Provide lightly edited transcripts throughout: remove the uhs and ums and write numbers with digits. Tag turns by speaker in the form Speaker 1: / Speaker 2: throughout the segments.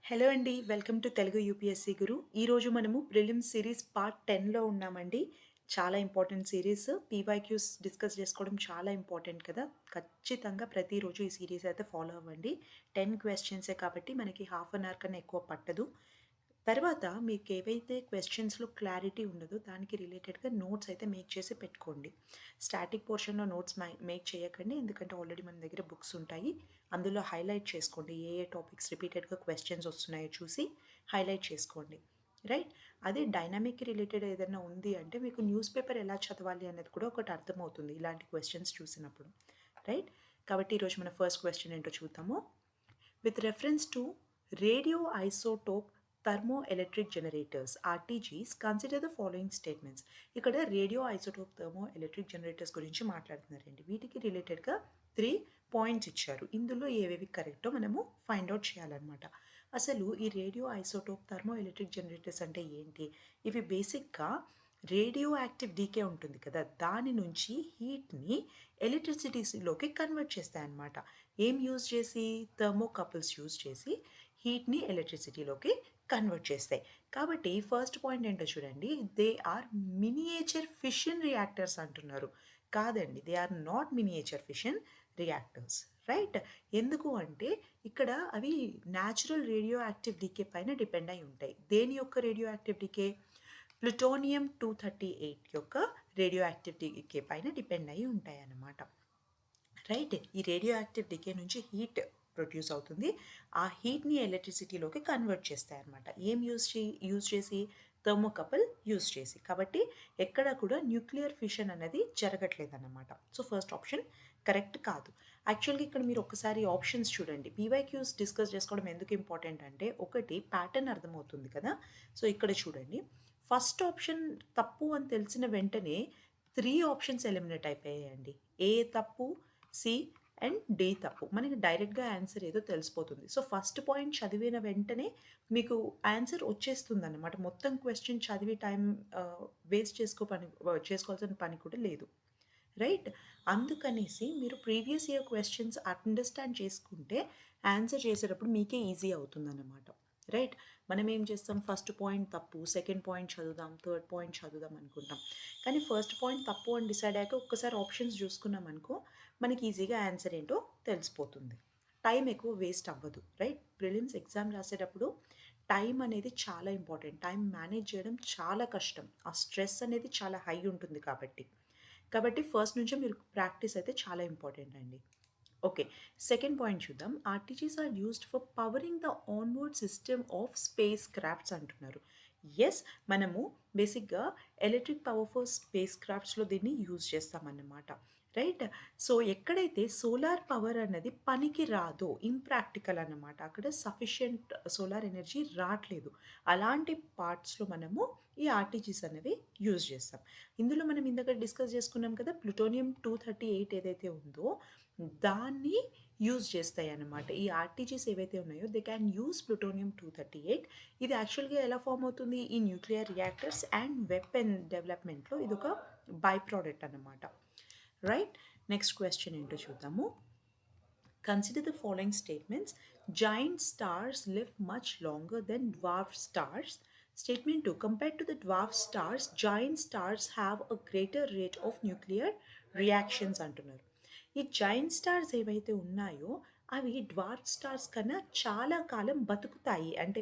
Speaker 1: Hello అండి. Welcome to Telugu UPSC గురు. ఈరోజు మనము ప్రిలిమ్స్ సిరీస్ పార్ట్ 10లో ఉన్నామండి. చాలా ఇంపార్టెంట్ సిరీస్. పీవైక్యూస్ డిస్కస్ చేసుకోవడం చాలా ఇంపార్టెంట్ కదా! ఖచ్చితంగా ప్రతిరోజు ఈ సిరీస్ అయితే ఫాలో అవ్వండి. 10 క్వెషన్సే కాబట్టి మనకి హాఫ్ అన్ అవర్ కన్నా ఎక్కువ పట్టదు. తర్వాత మీకేవైతే క్వెషన్స్‌లో క్లారిటీ ఉండదో దానికి రిలేటెడ్‌గా నోట్స్ అయితే మేక్ చేసి పెట్టుకోండి. స్టాటిక్ పోర్షన్‌లో నోట్స్ మేక్ చేయకండి. ఎందుకంటే ఆల్రెడీ మన దగ్గర బుక్స్ ఉంటాయి. అందులో హైలైట్ చేసుకోండి. ఏ ఏ టాపిక్స్ రిపీటెడ్‌గా క్వెషన్స్ వస్తున్నాయో చూసి హైలైట్ చేసుకోండి. రైట్? అదే డైనమిక్‌కి రిలేటెడ్ ఏదైనా ఉంది అంటే మీకు న్యూస్ పేపర్ ఎలా చదవాలి అనేది కూడా ఒకటి అర్థమవుతుంది ఇలాంటి క్వెషన్స్ చూసినప్పుడు. రైట్? కాబట్టి ఈరోజు మన ఫస్ట్ క్వెషన్ ఏంటో చూద్దాము. With reference to radioisotope thermoelectric generators RTGs, consider the following statements. ఇక్కడ radio isotope thermo electric generators గురించి మాట్లాడుతున్నారండి. వీటికి రిలేటెడ్గా 3 పాయింట్స్ ఇచ్చారు. ఇందులో ఏవేవి కరెక్టో మనము ఫైండ్ అవుట్ చేయాలన్నమాట. అసలు ఈ radio isotope thermo electric generators అంటే ఏంటి? ఇవి బేసిక్గా రేడియో యాక్టివ్ డీకే ఉంటుంది కదా, దాని నుంచి హీట్ని ఎలక్ట్రిసిటీలోకి కన్వర్ట్ చేస్తాయన్నమాట. ఏం యూజ్ చేసి? థర్మోకపుల్స్ యూజ్ చేసి హీట్ని ఎలక్ట్రిసిటీలోకి కన్వర్ట్ చేస్తాయి. కాబట్టి ఫస్ట్ పాయింట్ ఏంటో చూడండి. They are miniature fission reactors అంటున్నారు. కాదండి, they are not miniature fission reactors. Right? ఎందుకు అంటే ఇక్కడ అవి న్యాచురల్ రేడియో యాక్టివ్ డీకే పైన డిపెండ్ అయి ఉంటాయి. దేని యొక్క రేడియో యాక్టివ్ డీకే? ప్లూటోనియం 238 యొక్క రేడియో యాక్టివ్ డీకే పైన డిపెండ్ అయి ఉంటాయి అన్నమాట. రైట్? ఈ రేడియో యాక్టివ్ డికే నుంచి హీట్ ప్రొడ్యూస్ అవుతుంది. ఆ హీట్ని ఎలక్ట్రిసిటీలోకి కన్వర్ట్ చేస్తాయి అన్నమాట. ఏం యూజ్ చేసి? థర్మోకపుల్ యూజ్ చేసి. కాబట్టి ఎక్కడ కూడా న్యూక్లియర్ ఫిషన్ అనేది జరగట్లేదన్నమాట. సో ఫస్ట్ ఆప్షన్ కరెక్ట్ కాదు. యాక్చువల్గా ఇక్కడ మీరు ఒకసారి ఆప్షన్స్ చూడండి. పీవైక్యూస్ డిస్కస్ చేసుకోవడం ఎందుకు ఇంపార్టెంట్ అంటే ఒకటి ప్యాటర్న్ అర్థమవుతుంది కదా. సో ఇక్కడ చూడండి, ఫస్ట్ ఆప్షన్ తప్పు అని తెలిసిన వెంటనే 3 ఆప్షన్స్ ఎలిమినేట్ అయిపోయాయండి. ఏ తప్పు, సి అండ్ డి తప్పు. మనకి డైరెక్ట్‌గా ఆన్సర్ ఏదో తెలిసిపోతుంది. సో ఫస్ట్ పాయింట్ చదివిన వెంటనే మీకు ఆన్సర్ వచ్చేస్తుందన్నమాట. మొత్తం క్వెషన్ చదివి టైం వేస్ట్ చేసుకోవాల్సిన పని కూడా లేదు. రైట్? అందుకనేసి మీరు ప్రీవియస్ ఇయర్ క్వెషన్స్ అండర్‌స్టాండ్ చేసుకుంటే ఆన్సర్ చేసేటప్పుడు మీకే ఈజీ అవుతుందన్నమాట. రైట్? మనం ఏం చేస్తాం? ఫస్ట్ పాయింట్ తప్పు, సెకండ్ పాయింట్ చదువుదాం, థర్డ్ పాయింట్ చదువుదాం అనుకుంటాం. కానీ ఫస్ట్ పాయింట్ తప్పు అని డిసైడ్ అయ్యాక ఒక్కసారి ఆప్షన్స్ చూసుకున్నామనుకో మనకి ఈజీగా ఆన్సర్ ఏంటో తెలిసిపోతుంది. టైం ఎక్కువ వేస్ట్ అవ్వదు. రైట్? ప్రిలిమ్స్ ఎగ్జామ్ రాసేటప్పుడు టైం అనేది చాలా ఇంపార్టెంట్. టైం మేనేజ్ చేయడం చాలా కష్టం. ఆ స్ట్రెస్ అనేది చాలా హై ఉంటుంది కాబట్టి ఫస్ట్ నుంచే మీరు ప్రాక్టీస్ అయితే చాలా ఇంపార్టెంట్ అండి. ఓకే. సెకండ్ పాయింట్ చూద్దాం. RTGs are used for powering the onboard system of spacecrafts అంటున్నారు. యెస్, మనము బేసిక్‌గా ఎలక్ట్రిక్ పవర్ ఫర్ స్పేస్ క్రాఫ్ట్స్‌లో దీన్ని యూజ్ చేస్తామన్నమాట. రైట్? సో ఎక్కడైతే సోలార్ పవర్ అన్నది పనికి రాదో, ఇంప్రాక్టికల్ అన్నమాట. అక్కడ సఫిషియంట్ సోలార్ ఎనర్జీ రాట్లేదు. అలాంటి పార్ట్స్‌లో మనము ఈ ఆర్టీజీస్ అనేవి యూజ్ చేస్తాం. ఇందులో మనం ఇందాక డిస్కస్ చేసుకున్నాం కదా, ప్లూటోనియం 238 ఏదైతే ఉందో దాన్ని యూజ్ చేస్తాయన్నమాట. ఈ ఆర్టీజీస్ ఏవైతే ఉన్నాయో దే క్యాన్ యూజ్ ప్లూటోనియం 238. ఇది యాక్చువల్‌గా ఎలా ఫార్మ్ అవుతుంది? ఈ న్యూక్లియర్ రియాక్టర్స్ అండ్ వెపన్ డెవలప్‌మెంట్‌లో ఇదొక బై ప్రొడక్ట్ అన్నమాట. రైట్? నెక్స్ట్ క్వెషన్ ఏంటో చూద్దాము. Consider the following statements. Giant stars live much longer than dwarf stars. Statement 2. Compared to the dwarf stars, giant stars have a greater rate of nuclear reactions అంటున్నారు. ఈ joint stars ఏవైతే ఉన్నాయో అవి dwarf stars కన్నా చాలా కాలం బతుకుతాయి. అంటే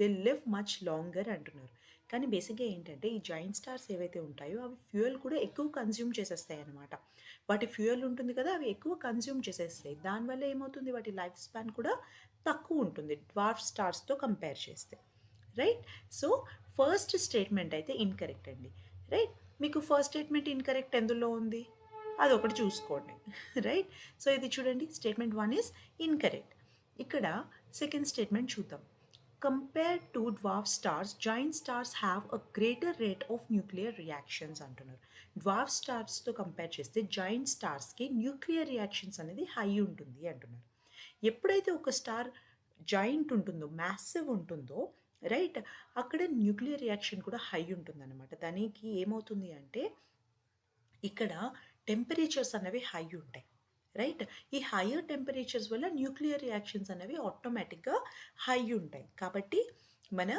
Speaker 1: they live much longer అంటున్నారు. కానీ బేసిక్‌గా ఏంటంటే ఈ జాయింట్ స్టార్స్ ఏవైతే ఉంటాయో అవి ఫ్యూయల్ కూడా ఎక్కువ కన్జ్యూమ్ చేసేస్తాయన్నమాట. వాటి ఫ్యూయల్ ఉంటుంది కదా, అవి ఎక్కువ కన్జ్యూమ్ చేసేస్తాయి. దానివల్ల ఏమవుతుంది? వాటి లైఫ్ స్పాన్ కూడా తక్కువ ఉంటుంది డ్వార్ఫ్ స్టార్స్‌తో కంపేర్ చేస్తే. రైట్? సో ఫస్ట్ స్టేట్మెంట్ అయితే ఇన్‌కరెక్ట్ అండి. రైట్? మీకు ఫస్ట్ స్టేట్మెంట్ ఇన్‌కరెక్ట్ ఎందులో ఉంది? అదొకటి చూసుకోండి. రైట్? సో ఇది చూడండి, స్టేట్మెంట్ 1 ఈస్ ఇన్‌కరెక్ట్. ఇక్కడ సెకండ్ స్టేట్మెంట్ చూద్దాం. Compare to dwarf stars, joint stars have a greater rate of nuclear reactions అంటున్నారు. డ్వార్ఫ్ స్టార్స్‌తో కంపేర్ చేస్తే జాయింట్ స్టార్స్‌కి న్యూక్లియర్ రియాక్షన్స్ అనేది హై ఉంటుంది అంటున్నారు. ఎప్పుడైతే ఒక స్టార్ జాయింట్ ఉంటుందో, మాసివ్ ఉంటుందో, రైట్, అక్కడ న్యూక్లియర్ రియాక్షన్ కూడా హై ఉంటుందన్నమాట. దానికి ఏమవుతుంది అంటే ఇక్కడ టెంపరేచర్స్ అనేవి హై ఉంటాయి. రైట్? ఈ హైయర్ టెంపరేచర్స్ వల్ల న్యూక్లియర్ రియాక్షన్స్ అనేవి ఆటోమేటిక్‌గా హై ఉంటాయి. కాబట్టి మన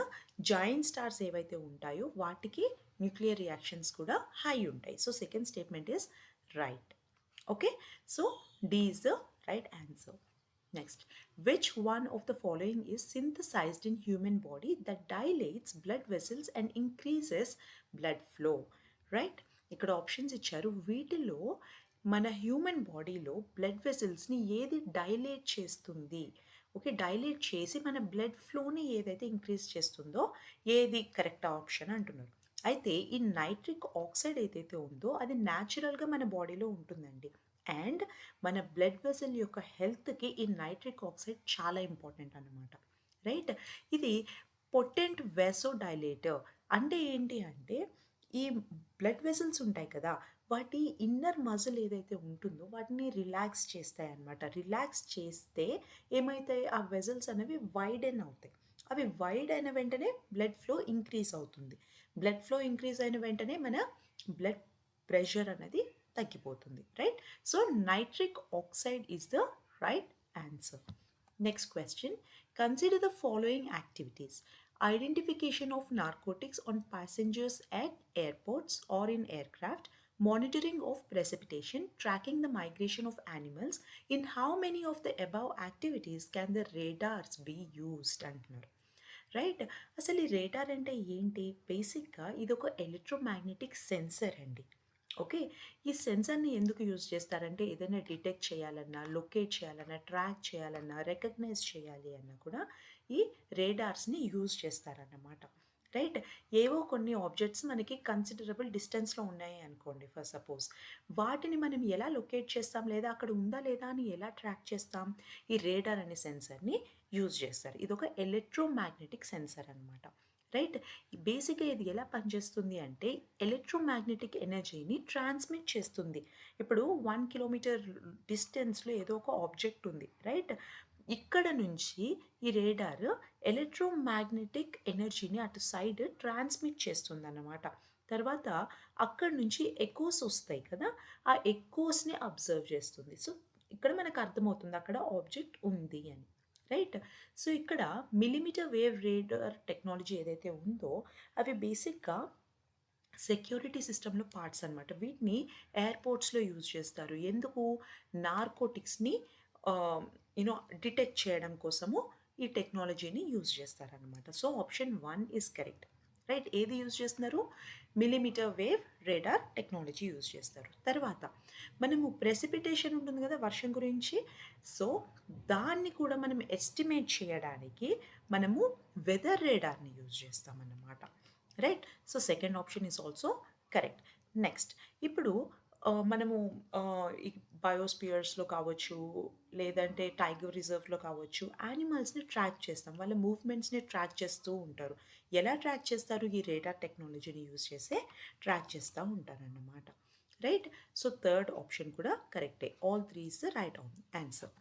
Speaker 1: జాయింట్ స్టార్స్ ఏవైతే ఉంటాయో వాటికి న్యూక్లియర్ రియాక్షన్స్ కూడా హై ఉంటాయి. So, second statement is right. Okay. So, D is the right answer. Next, which one of the following is synthesized in human body that dilates blood vessels and increases blood flow? Right? ఇక్కడ options ఇచ్చారు. వీటిలో మన human బాడీలో blood వెసల్స్ని ఏది dilate చేస్తుంది? Okay, dilate చేసి మన blood ఫ్లోని ఏదైతే ఇంక్రీజ్ చేస్తుందో ఏది కరెక్ట్ ఆప్షన్ అంటున్నారు. అయితే ఈ నైట్రిక్ ఆక్సైడ్ ఏదైతే ఉందో అది న్యాచురల్గా మన బాడీలో ఉంటుందండి. అండ్ మన బ్లడ్ వెసల్ యొక్క హెల్త్కి ఈ నైట్రిక్ ఆక్సైడ్ చాలా ఇంపార్టెంట్ అనమాట. రైట్? ఇది పొటెంట్ వెసోడైలేటర్ అంటే ఏంటి అంటే ఈ బ్లడ్ వెసల్స్ ఉంటాయి కదా, వాటి ఇన్నర్ మజిల్ ఏదైతే ఉంటుందో వాటిని రిలాక్స్ చేస్తాయి అన్నమాట. రిలాక్స్ చేస్తే ఏమైతాయి, ఆ వెసల్స్ అనేవి వైడెన్ అవుతాయి. అవి వైడ్ అయిన వెంటనే బ్లడ్ ఫ్లో ఇంక్రీజ్ అవుతుంది. బ్లడ్ ఫ్లో ఇంక్రీజ్ అయిన వెంటనే మన బ్లడ్ ప్రెషర్ అనేది తగ్గిపోతుంది. Right? So nitric oxide is the right answer. Next question. Consider the following activities: identification of narcotics on passengers at airports or in aircraft, monitoring of precipitation, tracking the migration of animals. In how many of the above activities can the radars be used? అంటున్నారు. Right? అసలు ఈ radar అంటే ఏంటి? బేసిక్గా ఇది ఒక electromagnetic sensor అండి. Okay. ఈ సెన్సార్‌ని ఎందుకు యూజ్ చేస్తారంటే ఏదైనా డిటెక్ట్ చేయాలన్నా, లొకేట్ చేయాలన్నా, ట్రాక్ చేయాలన్నా, రికగ్నైజ్ చేయాలి అన్నా కూడా ఈ రేడార్స్‌ని యూజ్ చేస్తారన్నమాట. రైట్? ఏవో కొన్ని ఆబ్జెక్ట్స్ మనకి కన్సిడరబుల్ డిస్టెన్స్‌లో ఉన్నాయి అనుకోండి ఫర్ సపోజ్. వాటిని మనం ఎలా లొకేట్ చేస్తాం లేదా అక్కడ ఉందా లేదా అని ఎలా ట్రాక్ చేస్తాం? ఈ రేడార్ అనే సెన్సార్‌ని యూజ్ చేస్తారు. ఇదొక ఎలక్ట్రోమాగ్నెటిక్ సెన్సార్ అనమాట. రైట్? బేసిక్‌గా ఇది ఎలా పనిచేస్తుంది అంటే ఎలక్ట్రోమాగ్నెటిక్ ఎనర్జీని ట్రాన్స్మిట్ చేస్తుంది. ఇప్పుడు 1 కిలోమీటర్ డిస్టెన్స్‌లో ఏదో ఒక ఆబ్జెక్ట్ ఉంది. రైట్? ఇక్కడ నుంచి ఈ రేడార్ ఎలక్ట్రోమాగ్నెటిక్ ఎనర్జీని అటు సైడ్ ట్రాన్స్మిట్ చేస్తుందన్నమాట. తర్వాత అక్కడి నుంచి ఎకోస్ వస్తాయి కదా, ఆ ఎకోస్‌ని అబ్జర్వ్ చేస్తుంది. సో, ఇక్కడ మనకు అర్థమవుతుంది అక్కడ ఆబ్జెక్ట్ ఉంది అని. రైట్? సో, ఇక్కడ మిల్లీమీటర్ వేవ్ రేడార్ టెక్నాలజీ ఏదైతే ఉందో అవి బేసిక్‌గా సెక్యూరిటీ సిస్టమ్‌లో పార్ట్స్ అనమాట. వీటిని ఎయిర్‌పోర్ట్స్‌లో యూజ్ చేస్తారు. ఎందుకు? నార్కోటిక్స్‌ని డిటెక్ట్ చేయడం కోసము ఈ టెక్నాలజీని యూజ్ చేస్తారనమాట. So, option 1 is correct. Right? ఏది యూజ్ చేస్తున్నారు? Millimetre wave radar technology use చేస్తారు. తర్వాత మనము ప్రెసిపిటేషన్ ఉంటుంది కదా వర్షం గురించి. సో, దాన్ని కూడా మనం ఎస్టిమేట్ చేయడానికి మనము వెదర్ రేడార్‌ని యూజ్ చేస్తామన్నమాట. రైట్? So, second option is also correct. Next, ఇప్పుడు మనము ఈ బయోస్పియర్స్‌లో కావచ్చు, లేదంటే టైగర్ రిజర్వ్‌లో కావచ్చు, యానిమల్స్‌ని ట్రాక్ చేస్తాం. వాళ్ళ మూవ్‌మెంట్స్‌ని ట్రాక్ చేస్తూ ఉంటారు. ఎలా ట్రాక్ చేస్తారు? ఈ రేడార్ టెక్నాలజీని యూజ్ చేసే ట్రాక్ చేస్తూ ఉంటారన్నమాట. రైట్? సో, థర్డ్ ఆప్షన్ కూడా కరెక్టే. All 3 is the right answer.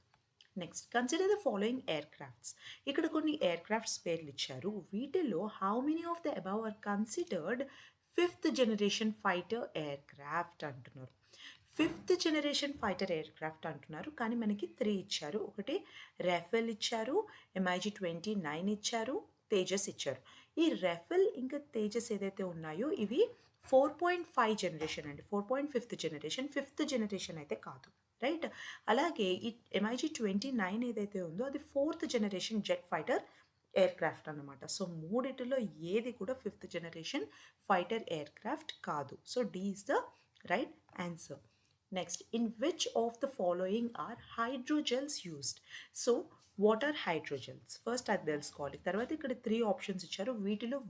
Speaker 1: Next, consider the following aircrafts. ఇక్కడ కొన్ని ఎయిర్‌క్రాఫ్ట్స్ పేర్లు ఇచ్చారు. వీటిలో how many of the above are considered fifth generation fighter aircraft అంటున్నారు. ఫిఫ్త్ జనరేషన్ ఫైటర్ ఎయిర్‌క్రాఫ్ట్ అంటున్నారు. కానీ మనకి 3 ఇచ్చారు. ఒకటి రాఫెల్ ఇచ్చారు, MiG-29 ఇచ్చారు, తేజస్ ఇచ్చారు. ఈ రాఫెల్ ఇంకా తేజస్ ఏదైతే ఉన్నాయో ఇవి 4.5 జనరేషన్ అండి. 4.5 జనరేషన్. ఫిఫ్త్ జనరేషన్ అయితే కాదు. రైట్? అలాగే ఈ MiG-29 ఏదైతే ఉందో అది fourth generation jet fighter aircraft అన్నమాట. సో, మూడిటిలో ఏది కూడా ఫిఫ్త్ జనరేషన్ ఫైటర్ ఎయిర్‌క్రాఫ్ట్ కాదు. So, D is the right answer. Next, in which of the following are hydrogels used? So, what are hydrogels? First అది తెలుసుకోవాలి. తర్వాత ఇక్కడ 3 ఆప్షన్స్ ఇచ్చారు.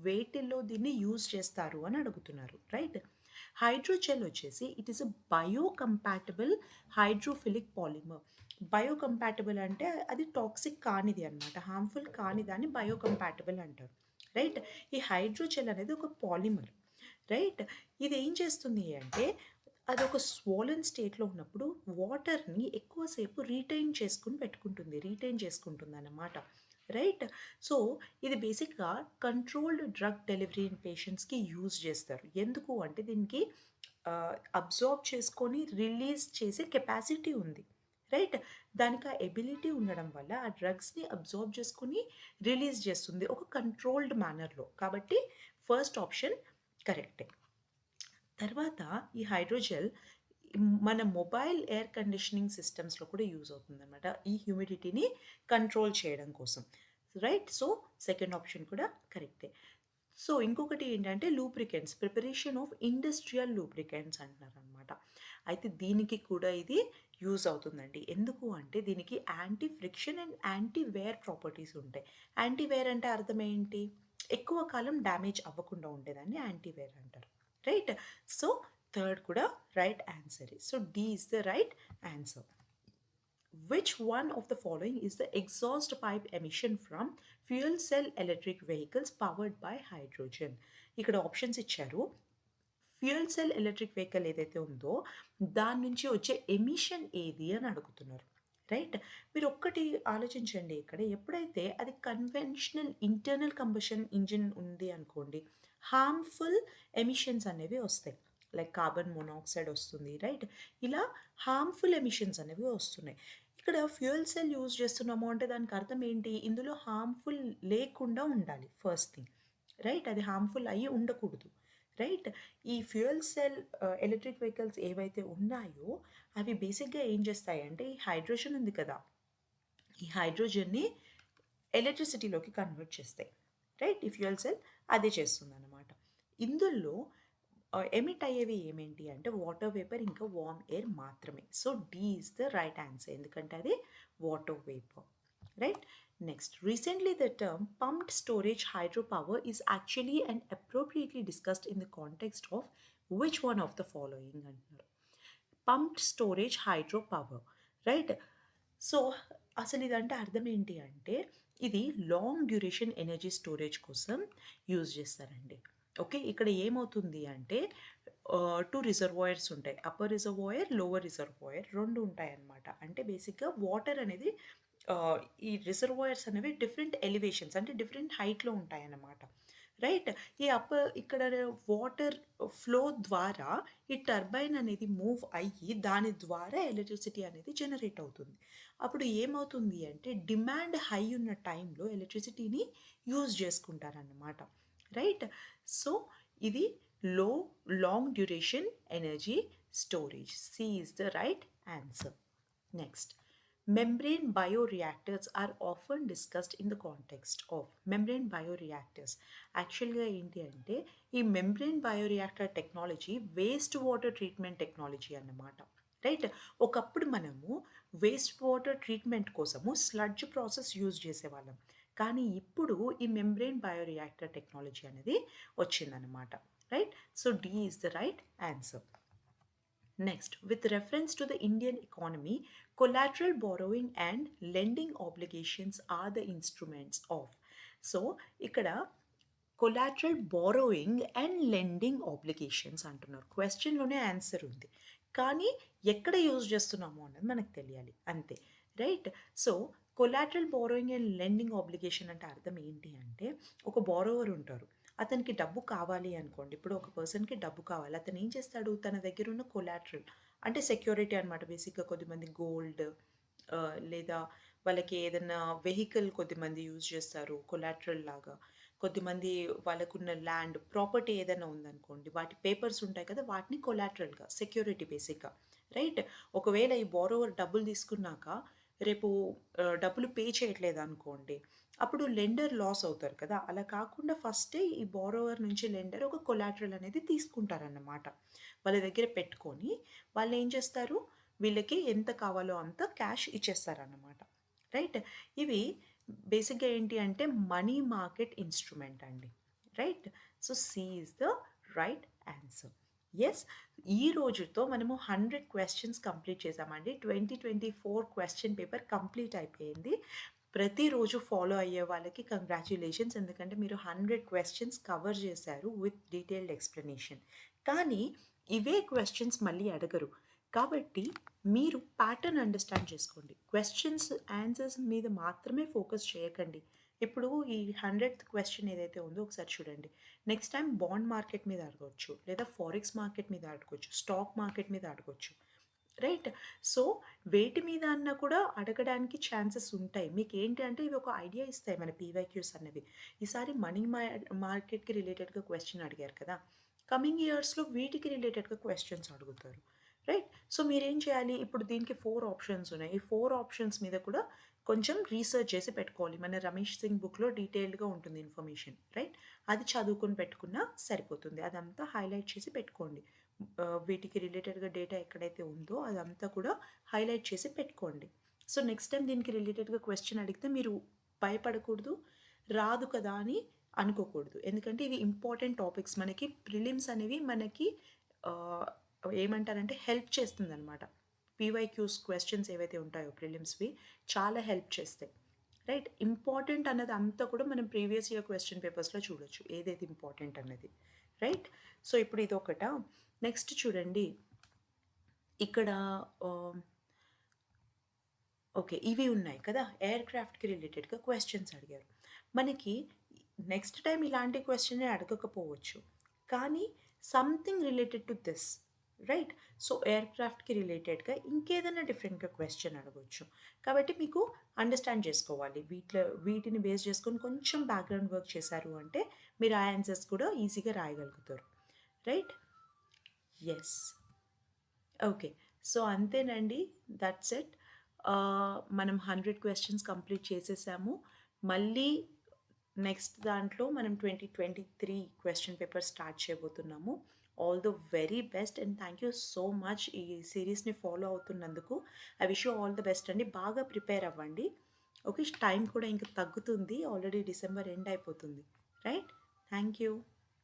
Speaker 1: వేటిల్లో దీన్ని యూజ్ చేస్తారు అని అడుగుతున్నారు. రైట్? హైడ్రోజెల్ వచ్చేసి it is a biocompatible hydrophilic polymer. Biocompatible అంటే అది టాక్సిక్ కానిది అనమాట. హార్మ్ఫుల్ కాని దాన్ని బయోకంపాటబుల్ అంటారు. రైట్? ఈ హైడ్రోజెల్ అనేది ఒక పాలిమర్. రైట్? ఇది ఏం చేస్తుంది అంటే అదొక స్వోలెన్ స్టేట్‌లో ఉన్నప్పుడు వాటర్‌ని ఎక్కువసేపు రీటైన్ చేసుకుంటుందన్నమాట. రైట్? సో, ఇది బేసిక్‌గా కంట్రోల్డ్ డ్రగ్ డెలివరీ ఇన్ పేషెంట్స్‌కి యూజ్ చేస్తారు. ఎందుకు అంటే దీనికి అబ్జార్బ్ చేసుకొని రిలీజ్ చేసే కెపాసిటీ ఉంది. రైట్? దానికి ఆ ఎబిలిటీ ఉండడం వల్ల ఆ డ్రగ్స్‌ని అబ్జార్బ్ చేసుకొని రిలీజ్ చేస్తుంది ఒక కంట్రోల్డ్ మేనర్‌లో. కాబట్టి ఫస్ట్ ఆప్షన్ కరెక్టే. తర్వాత ఈ హైడ్రోజెల్ మన మొబైల్ ఎయిర్ కండిషనింగ్ సిస్టమ్స్‌లో కూడా యూజ్ అవుతుందనమాట. ఈ హ్యూమిడిటీని కంట్రోల్ చేయడం కోసం. రైట్? సో, సెకండ్ ఆప్షన్ కూడా కరెక్టే. సో, ఇంకొకటి ఏంటంటే lubricants. Preparation of industrial lubricants అంటున్నారనమాట. అయితే దీనికి కూడా ఇది యూజ్ అవుతుందండి. ఎందుకు అంటే దీనికి anti friction and anti wear properties ఉంటాయి. యాంటీ వేర్ అంటే అర్థం ఏంటి? ఎక్కువ కాలం డ్యామేజ్ అవ్వకుండా ఉండేదాన్ని యాంటీ వేర్ అంటారు. రైట్? సో, థర్డ్ కూడా రైట్ ఆన్సరే. So, D is the right answer. Which one of the following is the exhaust pipe emission from fuel cell electric vehicles powered by hydrogen? ఇక్కడ options ఇచ్చారు. Fuel cell electric vehicle ఏదైతే ఉందో దాని నుంచి వచ్చే emission ఏది అని అడుగుతున్నారు. రైట్? మీరు ఒక్కటి ఆలోచించండి ఇక్కడ ఎప్పుడైతే అది కన్వెన్షనల్ ఇంటర్నల్ కంబషన్ ఇంజిన్ ఉంది అనుకోండి, హార్మ్‌ఫుల్ ఎమిషన్స్ అనేవి వస్తాయి. లైక్ కార్బన్ మోనాక్సైడ్ వస్తుంది. రైట్? ఇలా హార్మ్‌ఫుల్ ఎమిషన్స్ అనేవి వస్తున్నాయి. ఇక్కడ ఫ్యూయల్ సెల్ యూజ్ చేస్తున్నాము అంటే దానికి అర్థం ఏంటి? ఇందులో హార్మ్‌ఫుల్ లేకుండా ఉండాలి ఫస్ట్ థింగ్. రైట్? అది హార్మ్‌ఫుల్ అయ్యి ఉండకూడదు. రైట్? ఈ ఫ్యూయల్ సెల్ ఎలక్ట్రిక్ వెహికల్స్ ఏవైతే ఉన్నాయో అవి బేసిక్‌గా ఏం చేస్తాయంటే ఈ హైడ్రోజన్ ఉంది కదా! ఈ హైడ్రోజన్‌ని ఎలక్ట్రిసిటీలోకి కన్వర్ట్ చేస్తాయి. రైట్? ఈ ఫ్యూయల్ సెల్ అదే చేస్తుందన్నమాట. ఇందులో ఎమిట్ అయ్యేవి ఏమేంటి అంటే వాటర్ వేపర్ ఇంకా వార్మ్ ఎయిర్ మాత్రమే. So, D is the right answer. ఎందుకంటే అది water vapour. Right? Next, recently the term pumped storage hydropower is actually and appropriately discussed in the context of which one of the following అంటున్నారు. Pumped storage hydro power. Right? So, అసలు ఇదంటే అర్థం ఏంటి అంటే ఇది long duration energy storage కోసం use చేస్తారండి. Okay. ఇక్కడ ఏమవుతుంది అంటే 2 రిజర్వాయర్స్ ఉంటాయి. అప్పర్ రిజర్వాయర్, లోవర్ రిజర్వాయర్ 2 ఉంటాయన్నమాట. అంటే బేసిక్‌గా వాటర్ అనేది ఆహ్, ఈ రిజర్వాయర్స్ అనేవి డిఫరెంట్ ఎలివేషన్స్ అంటే డిఫరెంట్ హైట్‌లో ఉంటాయన్నమాట. రైట్? ఈ ఇక్కడ వాటర్ ఫ్లో ద్వారా ఈ టర్బైన్ అనేది మూవ్ అయ్యి దాని ద్వారా ఎలక్ట్రిసిటీ అనేది జనరేట్ అవుతుంది. అప్పుడు ఏమవుతుంది అంటే డిమాండ్ హై ఉన్న టైంలో ఎలక్ట్రిసిటీని యూజ్ చేసుకుంటారన్నమాట. రైట్? సో, ఇది low long duration energy storage. C is the right answer. Next, membrane bioreactors are often discussed in the context of membrane bioreactors. యాక్చువల్గా ఏంటి అంటే ఈ membrane bioreactor technology waste water treatment technology అన్నమాట. Right? ఒకప్పుడు మనము waste water treatment కోసము sludge process use చేసేవాళ్ళం. కానీ ఇప్పుడు ఈ మెంబ్రెయిన్ బయోరియాక్టర్ టెక్నాలజీ అనేది వచ్చిందనమాట. Right? So, D is the right answer. Next, with reference to the Indian economy, collateral borrowing and lending obligations are the instruments of. So, ఇక్కడ collateral borrowing and lending obligations అంటున్నారు. క్వెషన్‌లోనే answer ఉంది. కానీ ఎక్కడ use చేస్తున్నాము అన్నది మనకు తెలియాలి. అంతే. Right? So, collateral borrowing and lending obligation అంటే అర్థం ఏంటి అంటే ఒక బారోవర్ ఉంటారు. అతనికి డబ్బు కావాలి అనుకోండి. ఇప్పుడు ఒక పర్సన్‌కి డబ్బు కావాలి. అతను ఏం చేస్తాడు? తన దగ్గర ఉన్న కొలాటరల్ అంటే సెక్యూరిటీ అనమాట. బేసిక్‌గా కొద్దిమంది గోల్డ్ లేదా వాళ్ళకి ఏదన్నా వెహికల్ కొద్దిమంది యూజ్ చేస్తారు కొలాటరల్ లాగా. కొద్దిమంది వాళ్ళకున్న ల్యాండ్, ప్రాపర్టీ ఏదైనా ఉందనుకోండి, వాటి పేపర్స్ ఉంటాయి కదా! వాటిని కొలాటరల్‌గా సెక్యూరిటీ బేసిక్‌గా. రైట్? ఒకవేళ ఈ బారోవర్ డబ్బులు తీసుకున్నాక రేపు డబ్బులు పే చేయట్లేదనుకోండి, అప్పుడు లెండర్ లాస్ అవుతారు కదా! అలా కాకుండా ఫస్టే ఈ బారోవర్ నుంచి లెండర్ ఒక కొలాటరల్ అనేది తీసుకుంటారన్నమాట. వాళ్ళ దగ్గర పెట్టుకొని వాళ్ళేం చేస్తారు, వీళ్ళకి ఎంత కావాలో అంత క్యాష్ ఇచ్చేస్తారన్నమాట. రైట్? ఇవి బేసిక్‌గా ఏంటి అంటే మనీ మార్కెట్ ఇన్‌స్ట్రుమెంట్ అండి. Right? So, C is the right answer. Yes. ఈ రోజుతో మనము 100 క్వెషన్స్ కంప్లీట్ చేసామండి. 2024 క్వెషన్ పేపర్ కంప్లీట్ అయిపోయింది. ప్రతిరోజు ఫాలో అయ్యే వాళ్ళకి కంగ్రాచ్యులేషన్స్. ఎందుకంటే మీరు 100 క్వెషన్స్ కవర్ చేశారు విత్ డీటెయిల్డ్ ఎక్స్‌ప్లనేషన్. కానీ ఇవే క్వెషన్స్ మళ్ళీ అడగరు. కాబట్టి మీరు ప్యాటర్న్ అండర్‌స్టాండ్ చేసుకోండి. క్వెషన్స్, ఆన్సర్స్ మీద మాత్రమే ఫోకస్ చేయకండి. ఇప్పుడు ఈ 100థ్ క్వెషన్ ఏదైతే ఉందో ఒకసారి చూడండి. నెక్స్ట్ టైమ్ బాండ్ మార్కెట్ మీద అడగొచ్చు. లేదా ఫారెక్స్ మార్కెట్ మీద అడగొచ్చు. స్టాక్ మార్కెట్ మీద అడగొచ్చు. రైట్. సో, వేటి మీద అన్నా కూడా అడగడానికి ఛాన్సెస్ ఉంటాయి. మీకేంటి అంటే ఇవి ఒక ఐడియా ఇస్తాయి మన పీవైక్యూస్ అన్నవి. ఈసారి మనీ మార్కెట్‌కి రిలేటెడ్‌గా క్వెషన్ అడిగారు కదా! కమింగ్ ఇయర్స్‌లో వీటికి రిలేటెడ్‌గా క్వెషన్స్ అడుగుతారు. రైట్. సో, మీరేం చేయాలి? ఇప్పుడు దీనికి 4 ఆప్షన్స్ ఉన్నాయి. ఈ 4 ఆప్షన్స్ మీద కూడా కొంచెం రీసెర్చ్ చేసి పెట్టుకోవాలి. మన రమేష్ సింగ్ బుక్‌లో డీటెయిల్డ్‌గా ఉంటుంది ఇన్ఫర్మేషన్. రైట్. అది చదువుకొని పెట్టుకున్నా సరిపోతుంది. అదంతా హైలైట్ చేసి పెట్టుకోండి. వీటికి రిలేటెడ్‌గా డేటా ఎక్కడైతే ఉందో అదంతా కూడా హైలైట్ చేసి పెట్టుకోండి. సో, నెక్స్ట్ టైమ్ దీనికి రిలేటెడ్‌గా క్వెషన్ అడిగితే మీరు భయపడకూడదు. రాదు కదా అని అనుకోకూడదు. ఎందుకంటే ఇవి ఇంపార్టెంట్ టాపిక్స్. మనకి ప్రిలిమ్స్ అనేవి మనకి ఆహ్, ఏమంటారంటే హెల్ప్ చేస్తుందనమాట. పీవైక్యూస్ క్వెషన్స్ ఏవైతే ఉంటాయో ప్రిలిమ్స్‌వి చాలా హెల్ప్ చేస్తాయి. రైట్. ఇంపార్టెంట్ అన్నది అంతా కూడా మనం ప్రీవియస్ ఇయర్ క్వెషన్ పేపర్స్‌లో చూడొచ్చు. ఏదేది ఇంపార్టెంట్ అన్నది. రైట్. సో, ఇప్పుడు ఇదొకటా? నెక్స్ట్ చూడండి. ఇక్కడ ఆహ్, ఓకే. ఇవి ఉన్నాయి కదా! ఎయిర్‌క్రాఫ్ట్‌కి రిలేటెడ్‌గా క్వెషన్స్ అడిగారు. మనకి నెక్స్ట్ టైమ్ ఇలాంటి క్వెషనే అడగకపోవచ్చు. కానీ something related to this. Right. So, ఎయిర్‌క్రాఫ్ట్‌కి రిలేటెడ్‌గా ఇంకేదైనా డిఫరెంట్‌గా క్వెషన్ అడగొచ్చు. కాబట్టి మీకు అండర్‌స్టాండ్ చేసుకోవాలి. వీటిని బేస్ చేసుకొని కొంచెం బ్యాక్‌గ్రౌండ్ వర్క్ చేశారు అంటే మీరు ఆ ఆన్సర్స్ కూడా ఈజీగా రాయగలుగుతారు. రైట్. యెస్. ఓకే. సో, అంతేనండి. That's it. మనం 100 క్వెషన్స్ కంప్లీట్ చేసేసాము. మళ్ళీ నెక్స్ట్ దాంట్లో మనం 2023 క్వెషన్ పేపర్ స్టార్ట్ చేయబోతున్నాము. All the very best and thank you so much ఈ సీరీస్‌ని ఫాలో అవుతున్నందుకు. I wish you all the best అండి. బాగా ప్రిపేర్ అవ్వండి. ఓకే. టైం కూడా ఇంక తగ్గుతుంది. ఆల్రెడీ డిసెంబర్ ఎండ్ అయిపోతుంది. రైట్? Thank you.